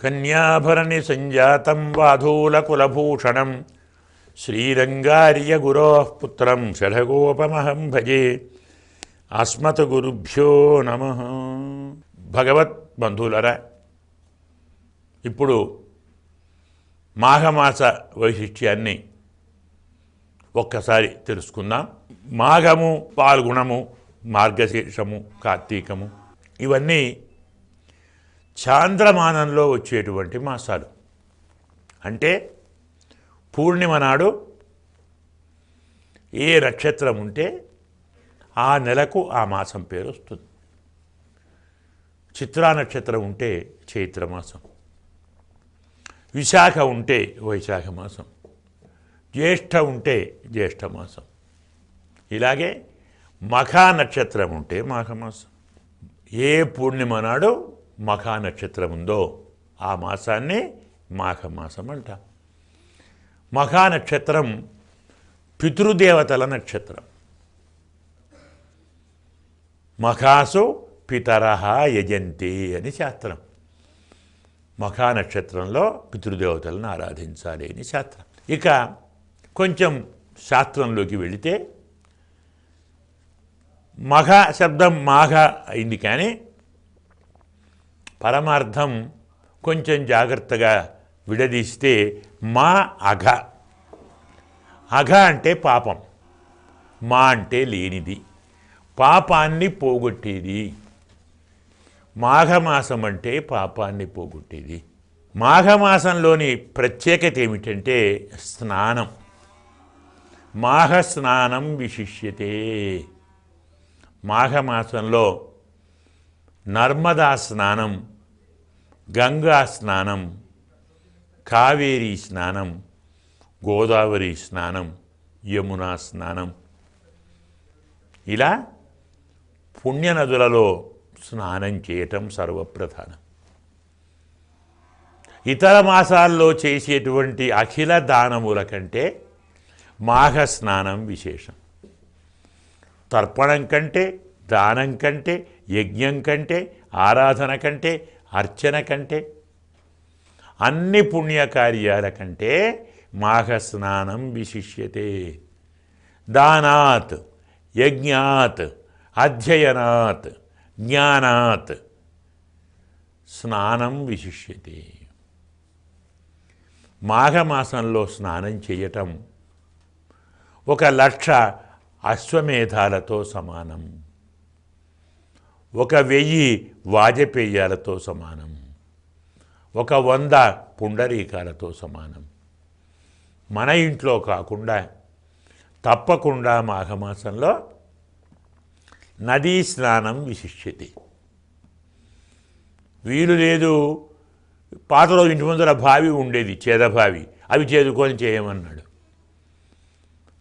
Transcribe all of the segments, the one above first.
కన్యాభరణి సంజాతం వాధూలకులభూషణం శ్రీరంగార్యగురోః పుత్రం షఢగోపమహం భజే. అస్మత్ గురుభ్యో నమః. భగవత్ బంధువులరా, ఇప్పుడు మాఘమాస వైశిష్ట్యాన్ని ఒక్కసారి తెలుసుకుందాం. మాఘము, పాల్గుణము, మార్గశీర్షము, కార్తీకము ఇవన్నీ చాంద్రమానంలో వచ్చేటువంటి మాసాలు. అంటే పూర్ణిమ నాడు ఏ నక్షత్రం ఉంటే ఆ నెలకు ఆ మాసం పేరు వస్తుంది. చిత్రా నక్షత్రం ఉంటే చైత్రమాసం, విశాఖ ఉంటే వైశాఖ మాసం, జ్యేష్ఠ ఉంటే జ్యేష్ఠమాసం, ఇలాగే మఖా నక్షత్రం ఉంటే మాఘమాసం. ఏ పూర్ణిమ నాడు మఖా నక్షత్రం ఉందో ఆ మాసాన్ని మాఘమాసం అంటాం. మఖా నక్షత్రం పితృదేవతల నక్షత్రం. మఖాసు పితరః యజంతి అని శాస్త్రం. మఖా నక్షత్రంలో పితృదేవతలను ఆరాధించాలి అని శాస్త్రం. ఇక కొంచెం శాస్త్రంలోకి వెళితే మఘ శబ్దం మాఘ అయింది, కానీ పరమార్థం కొంచెం జాగ్రత్తగా విడదీస్తే మా అఘ. అఘ అంటే పాపం, మా అంటే లేనిది, పాపాన్ని పోగొట్టేది. మాఘమాసం అంటే పాపాన్ని పోగొట్టేది. మాఘమాసంలోని ప్రత్యేకత ఏమిటంటే స్నానం. మాఘ స్నానం విశిష్యతే. మాఘమాసంలో నర్మదా స్నానం, గంగా స్నానం, కావేరీ స్నానం, గోదావరి స్నానం, యమునా స్నానం, ఇలా పుణ్యనదులలో స్నానం చేయటం సర్వప్రధానం. ఇతర మాసాల్లో చేసేటువంటి అఖిల దానముల కంటే మాఘ స్నానం విశేషం. తర్పణం కంటే, దానం కంటే, యజ్ఞం కంటే, ఆరాధన కంటే, అర్చన కంటే, అన్ని పుణ్యకార్యాల కంటే మాఘ స్నానం విశిష్యతే. దానాత్, యజ్ఞాత్, అధ్యయనాత్, జ్ఞానాత్ స్నానం విశిష్యతే. మాఘమాసంలో స్నానం చేయటం 1,00,000 అశ్వమేధాలతో సమానం, 1,000 వాజపేయాలతో సమానం, 100 పుండరీకాలతో సమానం. మన ఇంట్లో కాకుండా తప్పకుండా మాఘమాసంలో నదీ స్నానం విశిష్యతే. వీలు లేదు, పాతలో ఇంటి ముందర బావి ఉండేది, చేదబావి, అవి చేదుకొని చేయమన్నాడు.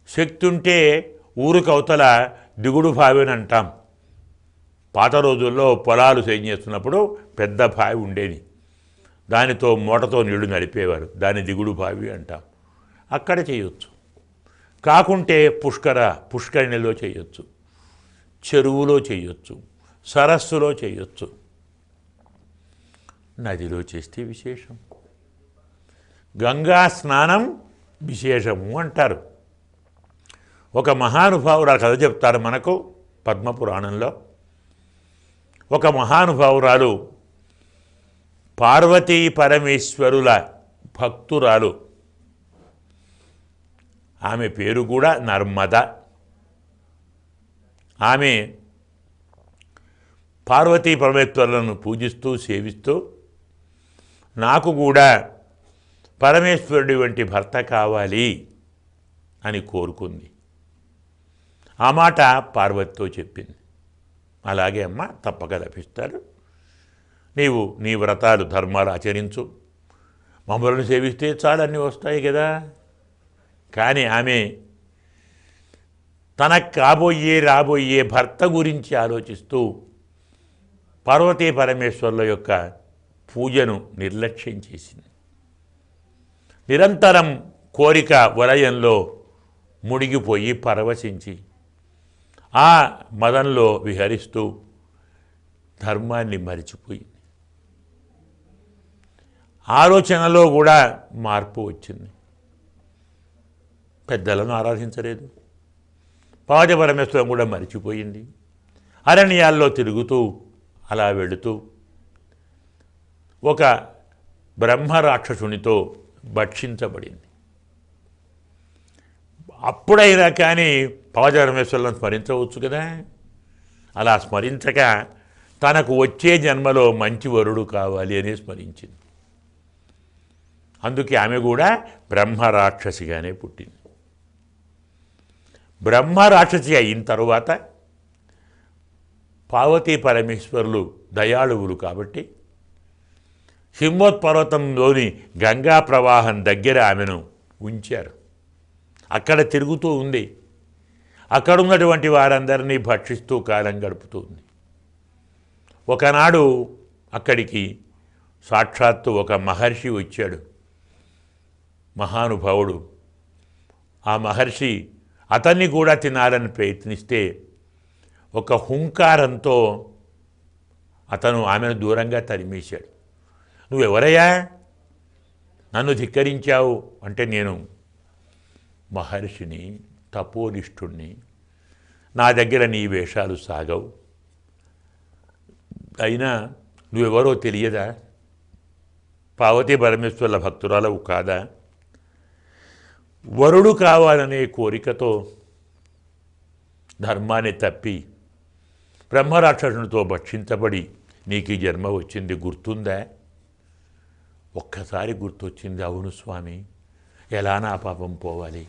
శక్తి ఉంటే ఊరికవతల దిగుడు బావి అని అంటాం. పాత రోజుల్లో పొలాలు సేద్యం చేస్తున్నప్పుడు పెద్ద బావి ఉండేది, దానితో మూటతో నీళ్లు నడిపేవారు, దాన్ని దిగుడు బావి అంటాం. అక్కడ చేయొచ్చు. కాకుంటే పుష్కరిణిలో చేయొచ్చు, చెరువులో చేయొచ్చు, సరస్సులో చేయొచ్చు. నదిలో చేస్తే విశేషం. గంగా స్నానం విశేషము అంటారు. ఒక మహానుభావురాలు కథ చెప్తారు మనకు పద్మపురాణంలో. ఒక మహానుభావురాలు పార్వతీ పరమేశ్వరుల భక్తురాలు. ఆమె పేరు కూడా నర్మద. ఆమె పార్వతీ పరమేశ్వరులను పూజిస్తూ సేవిస్తూ నాకు కూడా పరమేశ్వరుడి వంటి భర్త కావాలి అని కోరుకుంది. ఆ మాట పార్వతితో చెప్పింది. అలాగే అమ్మ, తప్పక లభిస్తాడు, నీవు నీ వ్రతాలు ధర్మాలు ఆచరించు, మమ్మల్ని సేవిస్తే చాలు, అన్నీ వస్తాయి కదా. కానీ ఆమె తనకు రాబోయే భర్త గురించి ఆలోచిస్తూ పార్వతీ పరమేశ్వరుల యొక్క పూజను నిర్లక్ష్యం చేసింది. నిరంతరం కోరిక వలయంలో మునిగిపోయి పరవశించి ఆ మదంలో విహరిస్తూ ధర్మాన్ని మరిచిపోయింది. ఆలోచనలో కూడా మార్పు వచ్చింది. పెద్దలను ఆరాధించలేదు, పార్వతీ పరమేశ్వరం కూడా మరిచిపోయింది. అరణ్యాల్లో తిరుగుతూ అలా వెళుతూ ఒక బ్రహ్మరాక్షసునితో భక్షించబడింది. అప్పుడైనా కానీ పార్వతీ పరమేశ్వరులను స్మరించవచ్చు కదా. అలా స్మరించక తనకు వచ్చే జన్మలో మంచి వరుడు కావాలి అని స్మరించింది. అందుకే ఆమె కూడా బ్రహ్మరాక్షసిగానే పుట్టింది. బ్రహ్మరాక్షసి అయిన తరువాత పార్వతీ పరమేశ్వరులు దయాళువులు కాబట్టి హిమవత్పర్వతంలోని గంగా ప్రవాహం దగ్గర ఆమెను ఉంచారు. అక్కడ తిరుగుతూ ఉంది. అక్కడ ఉన్నటువంటి వారందరినీ భక్షిస్తూ కాలం గడుపుతూ ఉంది. ఒకనాడు అక్కడికి సాక్షాత్తు ఒక మహర్షి వచ్చాడు, మహానుభావుడు. ఆ మహర్షి అతన్ని కూడా తినాలని ప్రయత్నిస్తే ఒక హుంకారంతో అతను ఆమెను దూరంగా తరిమేశాడు. నువ్వెవరయ్యా, నన్ను ధిక్కరించావు అంటే నేను మహర్షిని, తపోనిష్ఠుణ్ణి, నా దగ్గర నీ వేషాలు సాగవు. అయినా నువ్వెవరో తెలియదా, పార్వతీ పరమేశ్వరుల భక్తురాలవు కాదా? వరుడు కావాలనే కోరికతో ధర్మాన్ని తప్పి బ్రహ్మరాక్షసునితో భక్షించబడి నీకు ఈ జన్మ వచ్చింది, గుర్తుందా? ఒక్కసారి గుర్తొచ్చింది. అవును స్వామి, ఎలా నా పాపం పోవాలి?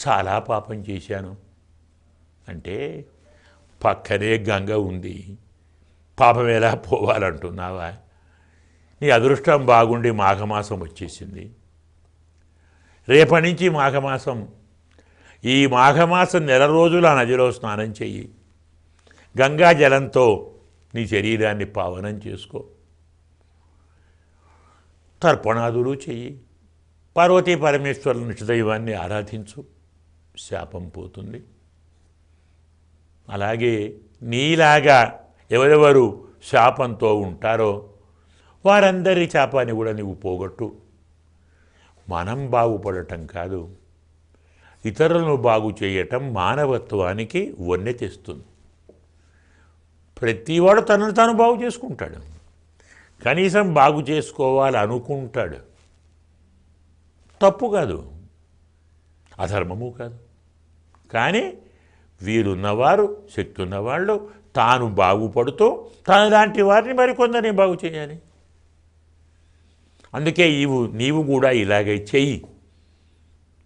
చాలా పాపం చేశాను. అంటే పక్కనే గంగ ఉంది, పాపం ఎలా పోవాలంటున్నావా? నీ అదృష్టం బాగుండి మాఘమాసం వచ్చేసింది. రేపటి నుంచి మాఘమాసం. ఈ మాఘమాసం నెల రోజులు ఆ నదిలో స్నానం చెయ్యి. గంగా జలంతో నీ శరీరాన్ని పావనం చేసుకో. తర్పణాదులు చెయ్యి. పార్వతీ పరమేశ్వరుల నిష్దైవాన్ని ఆరాధించు. శాపం పోతుంది. అలాగే నీలాగా ఎవరెవరు శాపంతో ఉంటారో వారందరి శాపాన్ని కూడా నువ్వు పోగొట్టు. మనం బాగుపడటం కాదు, ఇతరులను బాగు చేయటం మానవత్వానికి వన్నె తెస్తుంది. ప్రతివాడు తనను తాను బాగు చేసుకుంటాడు, కనీసం బాగు చేసుకోవాలి అనుకుంటాడు. తప్పు కాదు, అధర్మము కాదు. కానీ వీరున్నవారు, శక్తి ఉన్నవాళ్ళు తాను బాగుపడుతూ తాను లాంటి వారిని మరికొందరిని బాగు చేయాలి. అందుకే నీవు కూడా ఇలాగే చెయ్యి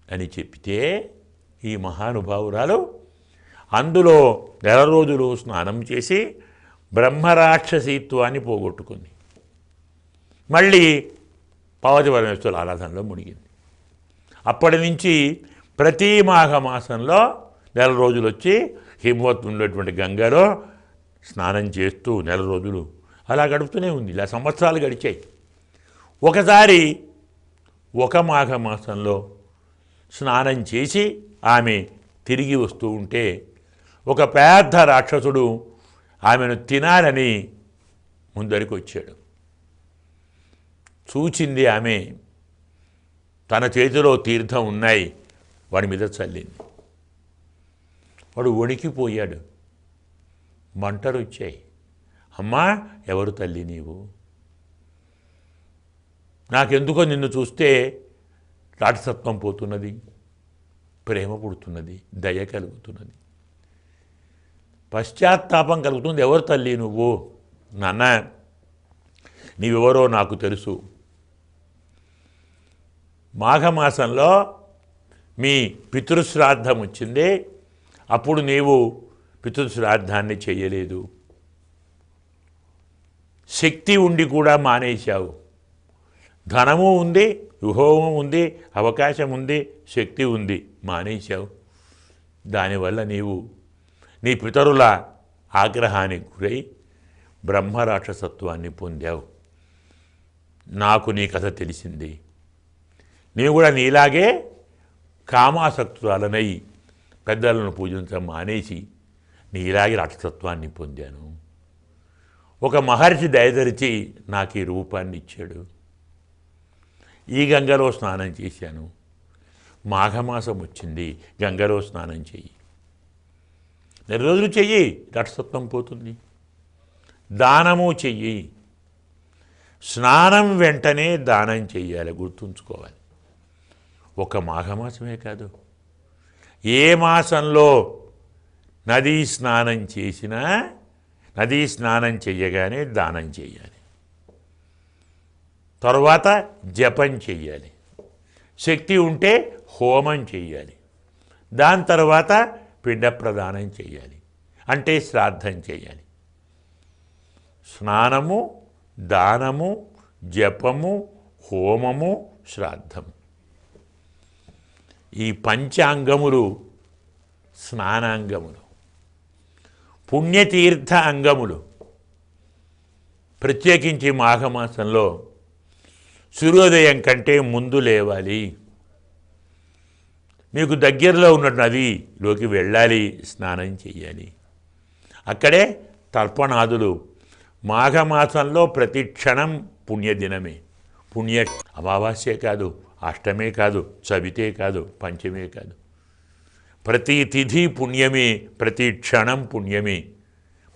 అని చెప్తే ఈ మహానుభావురాలు అందులో నెల రోజులు స్నానం చేసి బ్రహ్మరాక్షసీత్వాన్ని పోగొట్టుకుంది. మళ్ళీ పార్వతీ పరమేశ్వరుల ఆరాధనలో మునిగింది. అప్పటి నుంచి ప్రతి మాఘమాసంలో నెల రోజులు వచ్చి హిమవత్ ఉన్నటువంటి గంగలో స్నానం చేస్తూ నెల రోజులు అలా గడుపుతూనే ఉంది. ఇలా సంవత్సరాలు గడిచాయి. ఒకసారి ఒక మాఘమాసంలో స్నానం చేసి ఆమె తిరిగి వస్తూ ఉంటే ఒక పెద్ద రాక్షసుడు ఆమెను తినాలని ముందరికి వచ్చాడు. చూచింది ఆమె, తన చేతిలో తీర్థం ఉన్నాయి, వాడి మీద చల్లింది. వాడు వణికిపోయాడు. మంటలు వచ్చాయి. అమ్మా, ఎవరు తల్లి నీవు? నాకెందుకో నిన్ను చూస్తే రాక్షసత్వం పోతున్నది, ప్రేమ పుడుతున్నది, దయ కలుగుతున్నది, పశ్చాత్తాపం కలుగుతుంది. ఎవరు తల్లి నువ్వు? నాన్న, నీవెవరో నాకు తెలుసు. మాఘమాసంలో మీ పితృశ్రాద్ధం వచ్చింది, అప్పుడు నీవు పితృశ్రాద్ధాన్ని చేయలేదు. శక్తి ఉండి కూడా మానేశావు. ధనము ఉంది, విభోగం ఉంది, అవకాశం ఉంది, శక్తి ఉంది, మానేశావు. దానివల్ల నీవు నీ పితరుల ఆగ్రహానికి గురై బ్రహ్మరాక్షసత్వాన్ని పొందావు. నాకు నీ కథ తెలిసింది. నీవు కూడా నీలాగే కామాసక్తురాలనై పెద్దలను పూజించడం మానేసి నీలాగే రాక్షసత్వాన్ని పొందాను. ఒక మహర్షి దయదరిచి నాకు ఈ రూపాన్ని ఇచ్చాడు. ఈ గంగలో స్నానం చేశాను, మాఘమాసం వచ్చింది, గంగలో స్నానం చెయ్యి. 2 రోజులు చెయ్యి, రక్షసత్వం పోతుంది. దానము చెయ్యి. స్నానం వెంటనే దానం చెయ్యాలి, గుర్తుంచుకోవాలి. ఒక మాఘమాసమే కాదు, ఏ మాసంలో నదీ స్నానం చేసినా నదీ స్నానం చెయ్యగానే దానం చెయ్యాలి. తర్వాత జపం చెయ్యాలి. శక్తి ఉంటే హోమం చెయ్యాలి. దాని తర్వాత పిండ ప్రదానం చెయ్యాలి, అంటే శ్రాద్ధం చెయ్యాలి. స్నానము, దానము, జపము, హోమము, శ్రాద్ధము, ఈ పంచాంగములు స్నానాంగములు, పుణ్యతీర్థ అంగములు. ప్రత్యేకించి మాఘమాసంలో సూర్యోదయం కంటే ముందు లేవాలి. మీకు దగ్గరలో ఉన్న నదిలోకి వెళ్ళాలి, స్నానం చెయ్యాలి. అక్కడే తర్పణాదులు. మాఘమాసంలో ప్రతి క్షణం పుణ్యదినమే. అమావాస్యే కాదు, అష్టమే కాదు, చవితే కాదు, పంచమే కాదు. ప్రతి తిథి పుణ్యమే, ప్రతి క్షణం పుణ్యమే,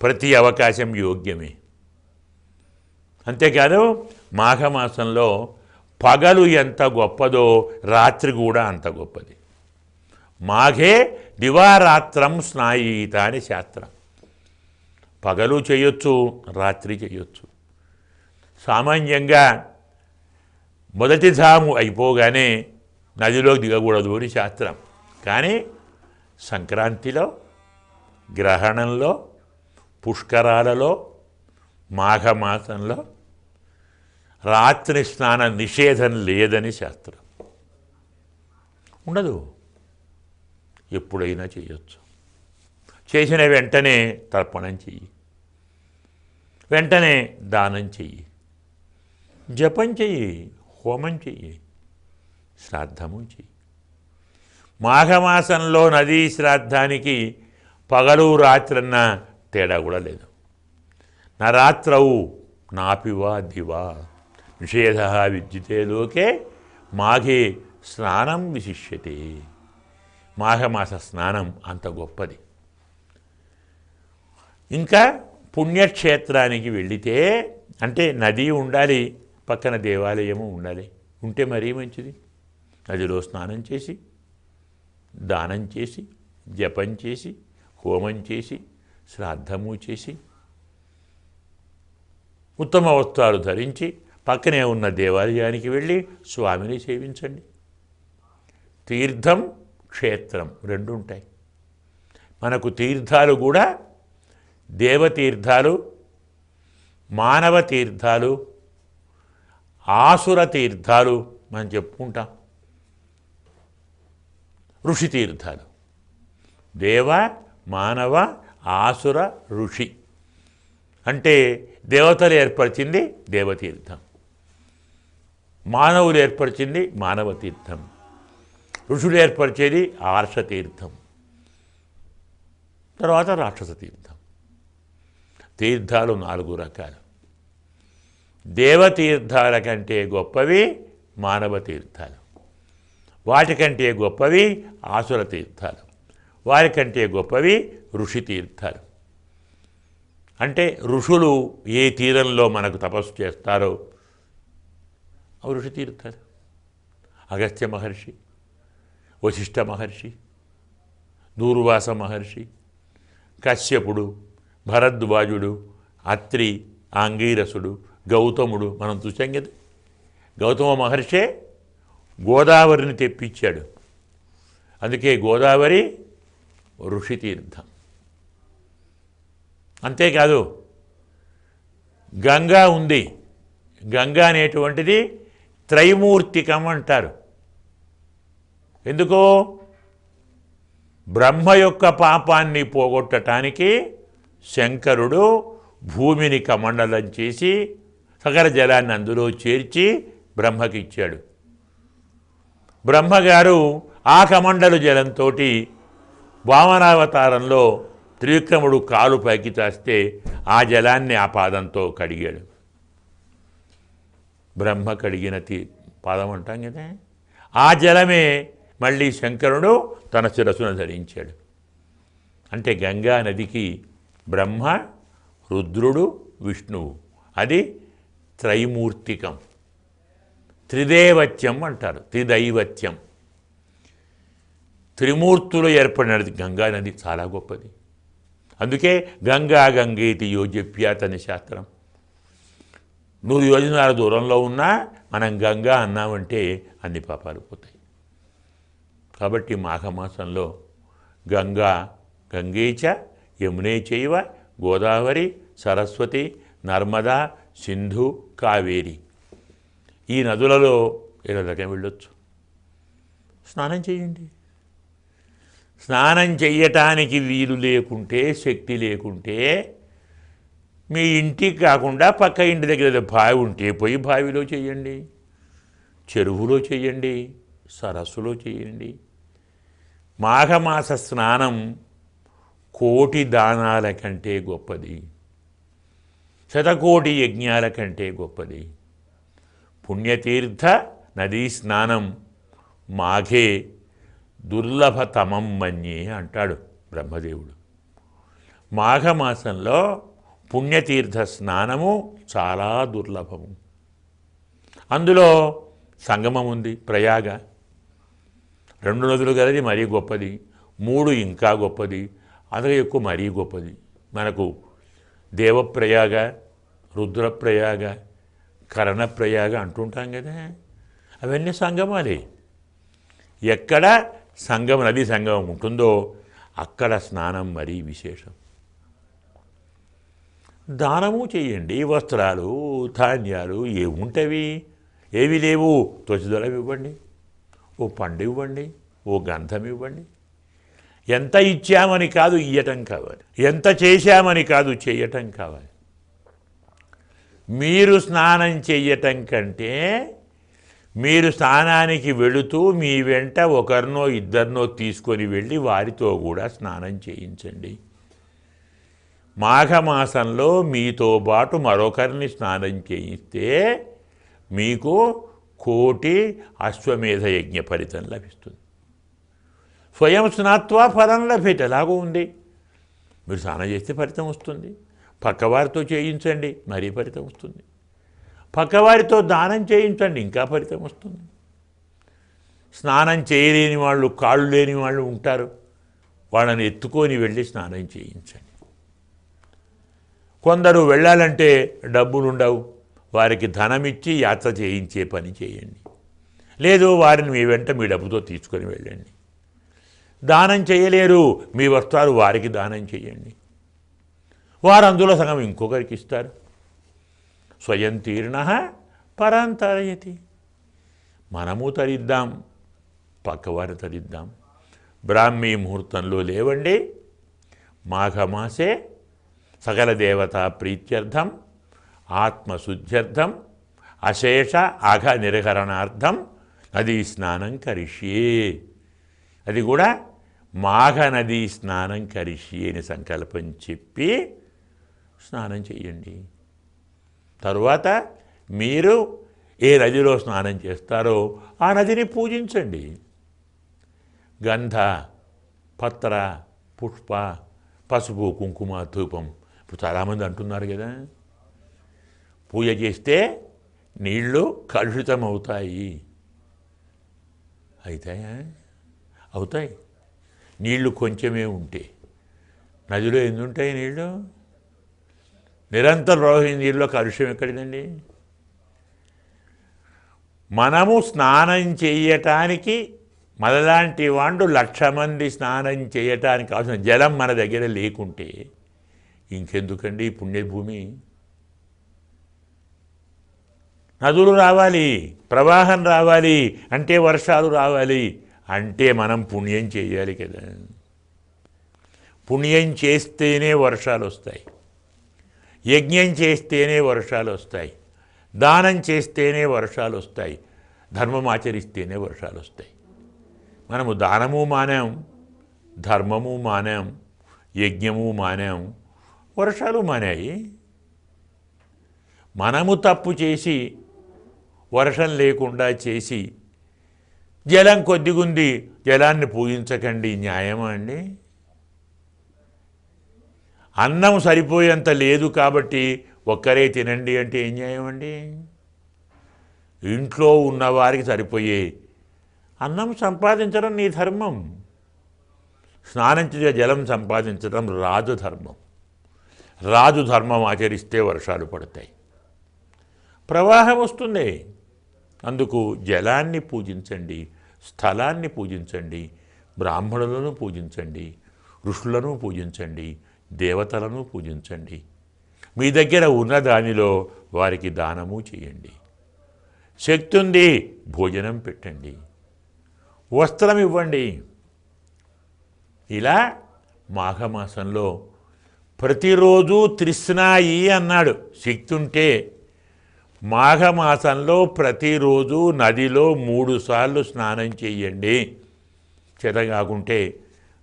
ప్రతి అవకాశం యోగ్యమే. అంతేకాదు మాఘమాసంలో పగలు ఎంత గొప్పదో రాత్రి కూడా అంత గొప్పది. మాఘే దివారాత్రం స్నాయీత అని శాస్త్రం. పగలు చేయొచ్చు, రాత్రి చేయొచ్చు. సామాన్యంగా మొదటి జాము అయిపోగానే నదిలోకి దిగకూడదు అని శాస్త్రం. కానీ సంక్రాంతిలో, గ్రహణంలో, పుష్కరాలలో, మాఘమాసంలో రాత్రి స్నాన నిషేధం లేదని శాస్త్రం. ఉండదు, ఎప్పుడైనా చేయొచ్చు. చేసిన వెంటనే తర్పణం చెయ్యి, వెంటనే దానం చెయ్యి, జపం చెయ్యి, హోమం చెయ్యి, శ్రాద్ధము చెయ్యి. మాఘమాసంలో నదీ శ్రాద్ధానికి పగలు రాత్రన్న తేడా కూడా లేదు. నరాత్రవు నాపివా దివా నిషేధ విద్యుతే లోకే మాఘే స్నానం విశిష్యతే. మాఘమాస స్నానం అంత గొప్పది. ఇంకా పుణ్యక్షేత్రానికి వెళితే, అంటే నది ఉండాలి, పక్కన దేవాలయము ఉండాలి, ఉంటే మరీ మంచిది. నదిలో స్నానం చేసి, దానం చేసి, జపం చేసి, హోమం చేసి, శ్రాద్ధము చేసి, ఉత్తమ వస్త్రాలు ధరించి పక్కనే ఉన్న దేవాలయానికి వెళ్ళి స్వామిని సేవించండి. తీర్థం, క్షేత్రం రెండు ఉంటాయి. మనకు తీర్థాలు కూడా దేవతీర్థాలు, మానవ తీర్థాలు, ఆసుర తీర్థాలు మనం చెప్పుకుంటాం. ఋషి తీర్థాలు, దేవ, మానవ, ఆసుర, ఋషి. అంటే దేవతలు ఏర్పరిచింది దేవతీర్థం, మానవులు ఏర్పరిచింది మానవ తీర్థం, ఋషులు ఏర్పరిచేది ఆర్షతీర్థం, తర్వాత రాక్షస తీర్థం. తీర్థాలు 4 రకాలు. దేవతీర్థాల కంటే గొప్పవి మానవ తీర్థాలు, వాటికంటే గొప్పవి ఆసుర తీర్థాలు, వారికంటే గొప్పవి ఋషి తీర్థాలు. అంటే ఋషులు ఏ తీరంలో మనకు తపస్సు చేస్తారో అవి ఋషి తీర్థాలు. అగస్త్య మహర్షి, వశిష్ఠ మహర్షి, దూర్వాస మహర్షి, కశ్యపుడు, భరద్వాజుడు, అత్రి, ఆంగీరసుడు, గౌతముడు. మనం చూసాం కదా, గౌతమ మహర్షే గోదావరిని తెప్పించాడు. అందుకే గోదావరి ఋషి తీర్థం. అంతేకాదు గంగా ఉంది. గంగా అనేటువంటిది త్రైమూర్తికం అంటారు. ఎందుకో బ్రహ్మ యొక్క పాపాన్ని పోగొట్టడానికి శంకరుడు భూమిని కమండలం చేసి సగర జలాన్ని అందులో చేర్చి బ్రహ్మకి ఇచ్చాడు. బ్రహ్మగారు ఆ కమండలు జలంతో వామనావతారంలో త్రివిక్రముడు కాలు పైకి చాస్తే ఆ జలాన్ని ఆ పాదంతో కడిగాడు. బ్రహ్మ కడిగిన పాదం అంటాం కదా, ఆ జలమే మళ్ళీ శంకరుడు తన శిరస్సును ధరించాడు. అంటే గంగా నదికి బ్రహ్మ, రుద్రుడు, విష్ణువు, అది త్రైమూర్తికం. త్రిదేవత్యం అంటారు, త్రిదైవత్యం. త్రిమూర్తులు ఏర్పడినది గంగా నది, చాలా గొప్పది. అందుకే గంగా గంగేతి యోజప్యాత్ అనే శాస్త్రం. 100 యోజనాల దూరంలో ఉన్నా మనం గంగా అన్నామంటే అన్ని పాపాలు పోతాయి. కాబట్టి మాఘమాసంలో గంగా, గంగేచ యమునే చైవ గోదావరి సరస్వతి నర్మదా సింధు కావేరి, ఈ నదులలో ఇలా వెళ్ళొచ్చు. స్నానం చేయండి. స్నానం చెయ్యటానికి వీలు లేకుంటే, శక్తి లేకుంటే, మీ ఇంటికి కాకుండా పక్క ఇంటి దగ్గర బావి ఉంటే పోయి బావిలో చేయండి, చెరువులో చేయండి, సరస్సులో చేయండి. మాఘమాస స్నానం కోటి దానాల కంటే గొప్పది, శతకోటి యజ్ఞాల కంటే గొప్పది. పుణ్యతీర్థ నదీ స్నానం మాఘే దుర్లభతమం మన్యే అంటాడు బ్రహ్మదేవుడు. మాఘమాసంలో పుణ్యతీర్థ స్నానము చాలా దుర్లభము. అందులో సంగమం ఉంది, ప్రయాగ. 2 నదులు గలది మరీ గొప్పది, 3 ఇంకా గొప్పది, అందులో ఎక్కువ మరీ గొప్పది. మనకు దేవప్రయాగ, రుద్రప్రయాగ, కరణప్రయాగ అంటుంటాం కదా, అవన్నీ సంగమాలే. ఎక్కడ నదీ సంగమం ఉంటుందో అక్కడ స్నానం మరీ విశేషం. దానము చేయండి. వస్త్రాలు, ధాన్యాలు ఏముంటవి, ఏవి లేవు, త్వచిదళం ఇవ్వండి, ఓ పండు ఇవ్వండి, ఓ గంధం ఇవ్వండి. ఎంత ఇచ్చామని కాదు, ఇయ్యటం కావాలి. ఎంత చేశామని కాదు, చేయటం కావాలి. మీరు స్నానం చెయ్యటం కంటే మీరు స్నానానికి వెళుతూ మీ వెంట ఒకరినో ఇద్దరినో తీసుకొని వెళ్ళి వారితో కూడా స్నానం చేయించండి. మాఘమాసంలో మీతో పాటు మరొకరిని స్నానం చేయిస్తే మీకు కోటి అశ్వమేధ యజ్ఞ ఫలితం లభిస్తుంది. స్వయం స్నాత్వా ఫలం లభేత, ఎలాగో ఉంది. మీరు స్నానం చేస్తే ఫలితం వస్తుంది. పక్కవారితో చేయించండి, మరీ ఫలితం వస్తుంది. పక్కవారితో దానం చేయించండి, ఇంకా ఫలితం వస్తుంది. స్నానం చేయలేని వాళ్ళు, కాళ్ళు లేని వాళ్ళు ఉంటారు, వాళ్ళని ఎత్తుకొని వెళ్ళి స్నానం చేయించండి. కొందరు వెళ్ళాలంటే డబ్బులు ఉండవు, వారికి ధనమిచ్చి యాత్ర చేయించే పని చేయండి. లేదు, వారిని మీ వెంట మీ డబ్బుతో తీసుకొని వెళ్ళండి. దానం చేయలేరు, మీ వస్త్రాలు వారికి దానం చేయండి. వారు అందులో సగం ఇంకొకరికి ఇస్తారు. స్వయం తీర్ణ పరాంతరయతి. మనము తరిద్దాం, పక్కవారు తరిద్దాం. బ్రాహ్మీ ముహూర్తంలో లేవండి. మాఘమాసే సకల దేవతా ప్రీత్యర్థం, ఆత్మశుద్ధ్యర్థం, అశేష అఘ నిర్హరణార్థం నదీ స్నానం కరిష్యే. అది కూడా మాఘ నదీ స్నానం కరిష్యే అని సంకల్పం చెప్పి స్నానం చేయండి. తరువాత మీరు ఏ నదిలో స్నానం చేస్తారో ఆ నదిని పూజించండి. గంధ, పత్ర, పుష్ప, పసుపు, కుంకుమ, ధూపం. ఇప్పుడు చాలామంది అంటున్నారు కదా, పూజ చేస్తే నీళ్ళు కలుషితం అవుతాయి. అవుతాయా? అవుతాయి. నీళ్లు కొంచెమే ఉంటే నదిలో ఎన్ని ఉంటాయి నీళ్ళు? నిరంతరం ప్రవహించే నీళ్ళలో కలుషం ఎక్కడిదండి? మనము స్నానం చేయటానికి మనలాంటి వాళ్ళు 1,00,000 మంది స్నానం చేయటానికి కావాల్సిన జలం మన దగ్గర లేకుంటే ఇంకెందుకండి పుణ్యభూమి? నదులు రావాలి, ప్రవాహం రావాలి అంటే వర్షాలు రావాలి అంటే మనం పుణ్యం చేయాలి కదా. పుణ్యం చేస్తేనే వర్షాలు వస్తాయి, యజ్ఞం చేస్తేనే వర్షాలు వస్తాయి, దానం చేస్తేనే వర్షాలు వస్తాయి, ధర్మం ఆచరిస్తేనే వర్షాలు వస్తాయి. మనము దానము మానాం, ధర్మము మానాం, యజ్ఞము మానాం, వర్షాలు మానాయి. మనము తప్పు చేసి వర్షం లేకుండా చేసి జలం కొద్దిగుంది, జలాన్ని పూజించకండి, న్యాయమా అండి? అన్నం సరిపోయేంత లేదు కాబట్టి ఒక్కరే తినండి అంటే ఏం న్యాయం అండి? ఇంట్లో ఉన్నవారికి సరిపోయే అన్నం సంపాదించడం నీ ధర్మం. స్నానం చేసే జలం సంపాదించడం రాజు ధర్మం. రాజు ధర్మం ఆచరిస్తే వర్షాలు పడతాయి, ప్రవాహం వస్తుంది. అందుకు జలాన్ని పూజించండి, స్థలాన్ని పూజించండి, బ్రాహ్మణులను పూజించండి, ఋషులను పూజించండి, దేవతలను పూజించండి. మీ దగ్గర ఉన్న దానిలో వారికి దానము చేయండి. శక్తి ఉంది, భోజనం పెట్టండి, వస్త్రం ఇవ్వండి. ఇలా మాఘమాసంలో ప్రతిరోజు త్రిస్నాయి అన్నాడు. శక్తి ఉంటే మాఘమాసంలో ప్రతిరోజు నదిలో 3 సార్లు స్నానం చేయండి. చేత కాకుంటే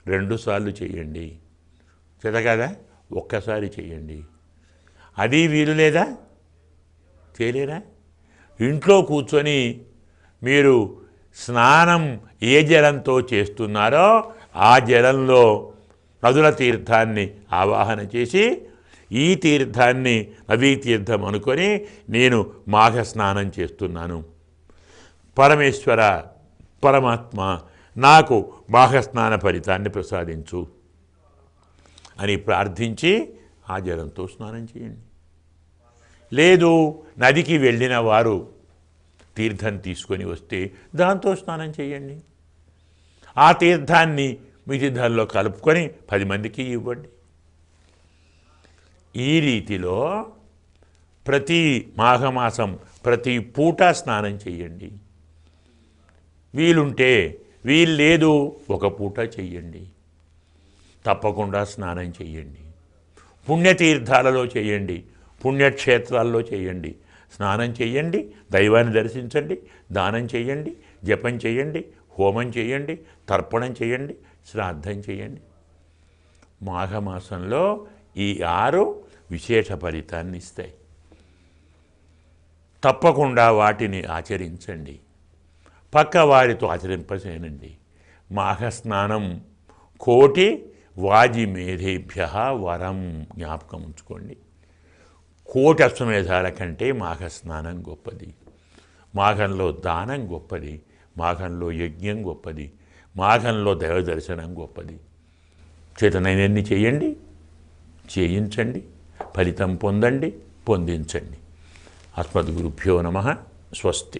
2 సార్లు చేయండి. చేత కాదా ఒక్కసారి చేయండి. అది వీలు లేదా? చేయలేరా? ఇంట్లో కూర్చొని మీరు స్నానం ఏ జలంతో చేస్తున్నారో ఆ జలంలో నదుల తీర్థాన్ని ఆవాహన చేసి ఈ తీర్థాన్ని నదీ తీర్థం అనుకొని నేను మాఘ స్నానం చేస్తున్నాను, పరమేశ్వర పరమాత్మ నాకు మాఘ స్నాన ఫలితాన్ని ప్రసాదించు అని ప్రార్థించి ఆ జలంతో స్నానం చేయండి. లేదు నదికి వెళ్ళిన వారు తీర్థం తీసుకొని వస్తే దాంతో స్నానం చేయండి. ఆ తీర్థాన్ని మీ తీర్థాల్లో కలుపుకొని 10 మందికి ఇవ్వండి. ఈ రీతిలో ప్రతి మాఘమాసం ప్రతి పూట స్నానం చేయండి. వీలుంటే, వీలు లేదు ఒక పూట చెయ్యండి. తప్పకుండా స్నానం చేయండి. పుణ్యతీర్థాలలో చేయండి, పుణ్యక్షేత్రాల్లో చేయండి. స్నానం చేయండి, దైవాన్ని దర్శించండి, దానం చేయండి, జపం చేయండి, హోమం చేయండి, తర్పణం చేయండి, శ్రాద్ధం చేయండి. మాఘమాసంలో ఈ 6 విశేష ఫలితాన్ని ఇస్తాయి. తప్పకుండా వాటిని ఆచరించండి, పక్క వారితో ఆచరింపచేయనండి. మాఘస్నానం కోటి వాజిమేధేభ్య వరం. జ్ఞాపకం ఉంచుకోండి. కోటి అశ్వమేధాల కంటే మాఘస్నానం గొప్పది. మాఘంలో దానం గొప్పది, మాఘంలో యజ్ఞం గొప్పది, మాఘంలో దైవ దర్శనం గొప్పది. చేతనైనన్ని చేయండి, చేయించండి, ఫలితం పొందండి, పొందించండి. అస్మద్గురుభ్యో నమః. స్వస్తి.